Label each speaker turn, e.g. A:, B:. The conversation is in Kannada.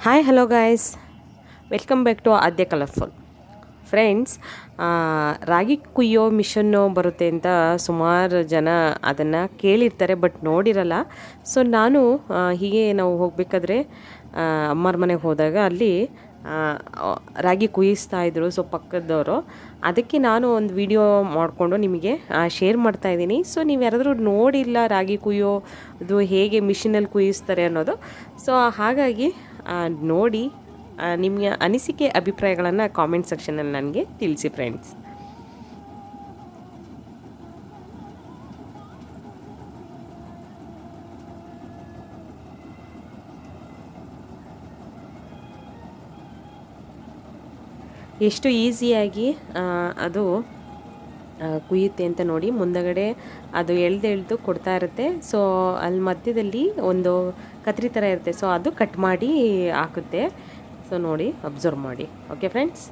A: Hi hello guys, welcome back to Aadya colourful friends. ರಾಗಿ ಕುಯ್ಯೋ ಮಿಷನ್ನು ಬರುತ್ತೆ ಅಂತ ಸುಮಾರು ಜನ ಅದನ್ನು ಕೇಳಿರ್ತಾರೆ, ಬಟ್ ನೋಡಿರಲ್ಲ. ಸೊ ನಾನು ಹೀಗೆ ನಾವು ಹೋಗಬೇಕಾದ್ರೆ ಅಮ್ಮರ ಮನೆಗೆ ಹೋದಾಗ ಅಲ್ಲಿ ರಾಗಿ ಕುಯ್ಯಿಸ್ತಾ ಇದ್ರು. ಸೊ ಪಕ್ಕದವರು, ಅದಕ್ಕೆ ನಾನು ಒಂದು ವಿಡಿಯೋ ಮಾಡಿಕೊಂಡು ನಿಮಗೆ ಶೇರ್ ಮಾಡ್ತಾಯಿದ್ದೀನಿ. ಸೊ ನೀವು ಯಾರಾದರೂ ನೋಡಿಲ್ಲ ರಾಗಿ ಕುಯ್ಯೋದು ಹೇಗೆ ಮಿಷಿನಲ್ಲಿ ಕುಯ್ಯಿಸ್ತಾರೆ ಅನ್ನೋದು, ಸೊ ಹಾಗಾಗಿ ನೋಡಿ ನಿಮಗೆ ಅನಿಸಿಕೆ ಅಭಿಪ್ರಾಯಗಳನ್ನು ಕಾಮೆಂಟ್ ಸೆಕ್ಷನಲ್ಲಿ ನನಗೆ ತಿಳಿಸಿ ಫ್ರೆಂಡ್ಸ್. ಎಷ್ಟು ಈಸಿಯಾಗಿ ಅದು ಕುಯ್ಯುತ್ತೆ ಅಂತ ನೋಡಿ. ಮುಂದಗಡೆ ಅದು ಎಳ್ದು ಕೊಡ್ತಾ ಇರುತ್ತೆ. ಸೊ ಅಲ್ಲಿ ಮಧ್ಯದಲ್ಲಿ ಒಂದು ಕತ್ರಿ ಥರ ಇರುತ್ತೆ, ಸೊ ಅದು ಕಟ್ ಮಾಡಿ ಹಾಕುತ್ತೆ. ಸೊ ನೋಡಿ, ಅಬ್ಸರ್ವ್ ಮಾಡಿ. Okay friends.